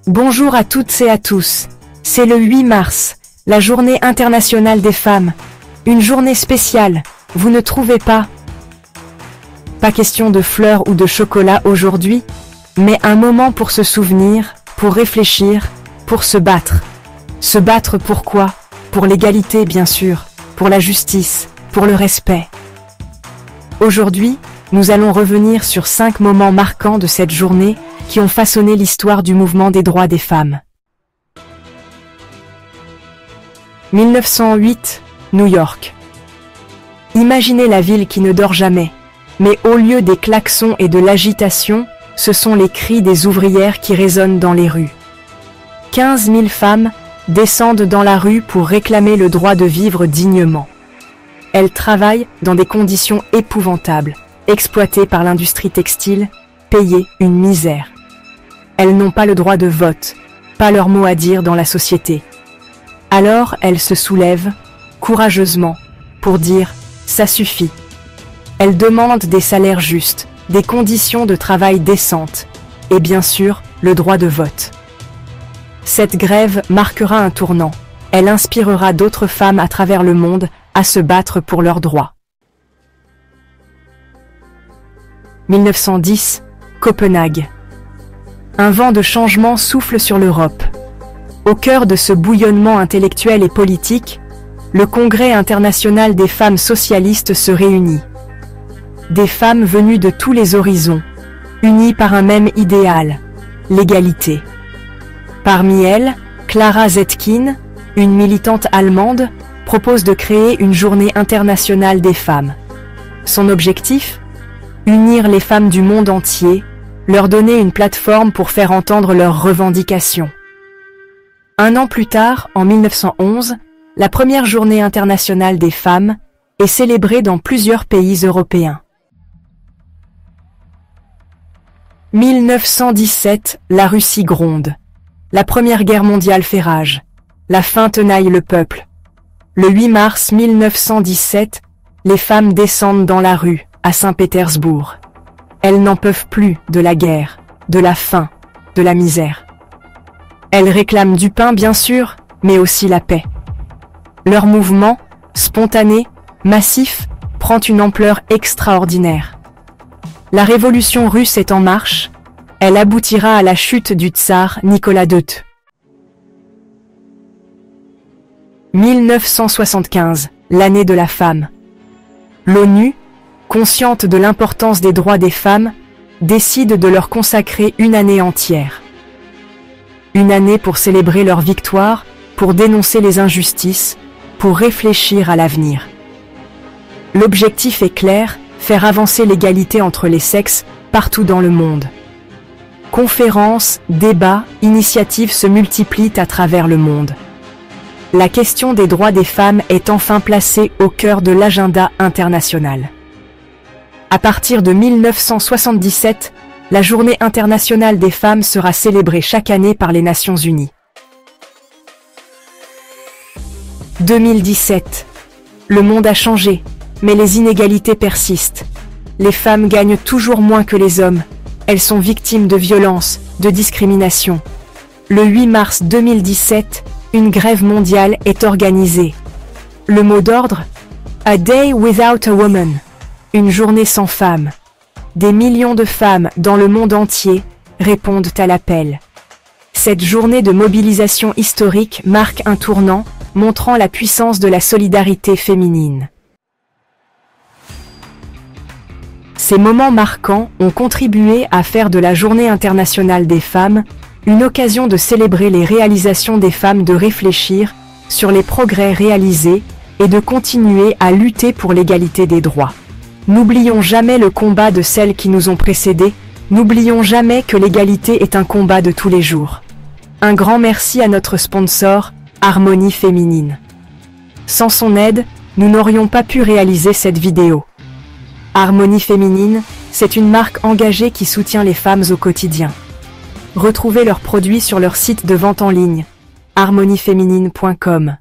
Bonjour à toutes et à tous. C'est le 8 mars, la journée internationale des femmes. Une journée spéciale, vous ne trouvez pas? Pas question de fleurs ou de chocolat aujourd'hui, mais un moment pour se souvenir, pour réfléchir, pour se battre. Se battre pour quoi? Pour l'égalité bien sûr, pour la justice, pour le respect. Aujourd'hui, nous allons revenir sur 5 moments marquants de cette journée qui ont façonné l'histoire du mouvement des droits des femmes. 1908, New York. Imaginez la ville qui ne dort jamais, mais au lieu des klaxons et de l'agitation, ce sont les cris des ouvrières qui résonnent dans les rues. 15 000 femmes descendent dans la rue pour réclamer le droit de vivre dignement. Elles travaillent dans des conditions épouvantables, exploitées par l'industrie textile, payées une misère. Elles n'ont pas le droit de vote, pas leur mot à dire dans la société. Alors elles se soulèvent, courageusement, pour dire « ça suffit ». Elles demandent des salaires justes, des conditions de travail décentes, et bien sûr, le droit de vote. Cette grève marquera un tournant. Elle inspirera d'autres femmes à travers le monde à se battre pour leurs droits. 1910, Copenhague. Un vent de changement souffle sur l'Europe. Au cœur de ce bouillonnement intellectuel et politique, le Congrès international des femmes socialistes se réunit. Des femmes venues de tous les horizons, unies par un même idéal, l'égalité. Parmi elles, Clara Zetkin, une militante allemande, propose de créer une journée internationale des femmes. Son objectif? Unir les femmes du monde entier, leur donner une plateforme pour faire entendre leurs revendications. Un an plus tard, en 1911, la première journée internationale des femmes est célébrée dans plusieurs pays européens. 1917, la Russie gronde. La Première Guerre mondiale fait rage. La faim tenaille le peuple. Le 8 mars 1917, les femmes descendent dans la rue, à Saint-Pétersbourg. Elles n'en peuvent plus de la guerre, de la faim, de la misère. Elles réclament du pain bien sûr, mais aussi la paix. Leur mouvement, spontané, massif, prend une ampleur extraordinaire. La révolution russe est en marche, elle aboutira à la chute du tsar Nicolas II. 1975, l'année de la femme. L'ONU, consciente de l'importance des droits des femmes, décide de leur consacrer une année entière. Une année pour célébrer leur victoire, pour dénoncer les injustices, pour réfléchir à l'avenir. L'objectif est clair, faire avancer l'égalité entre les sexes partout dans le monde. Conférences, débats, initiatives se multiplient à travers le monde. La question des droits des femmes est enfin placée au cœur de l'agenda international. À partir de 1977, la Journée internationale des femmes sera célébrée chaque année par les Nations Unies. 2017. Le monde a changé, mais les inégalités persistent. Les femmes gagnent toujours moins que les hommes. Elles sont victimes de violences, de discrimination. Le 8 mars 2017, une grève mondiale est organisée. Le mot d'ordre? A Day Without a Woman. Une journée sans femmes. Des millions de femmes dans le monde entier répondent à l'appel. Cette journée de mobilisation historique marque un tournant, montrant la puissance de la solidarité féminine. Ces moments marquants ont contribué à faire de la Journée internationale des femmes une occasion de célébrer les réalisations des femmes, de réfléchir sur les progrès réalisés et de continuer à lutter pour l'égalité des droits. N'oublions jamais le combat de celles qui nous ont précédés, n'oublions jamais que l'égalité est un combat de tous les jours. Un grand merci à notre sponsor, Harmonie Féminine. Sans son aide, nous n'aurions pas pu réaliser cette vidéo. Harmonie Féminine, c'est une marque engagée qui soutient les femmes au quotidien. Retrouvez leurs produits sur leur site de vente en ligne, harmonieféminine.com.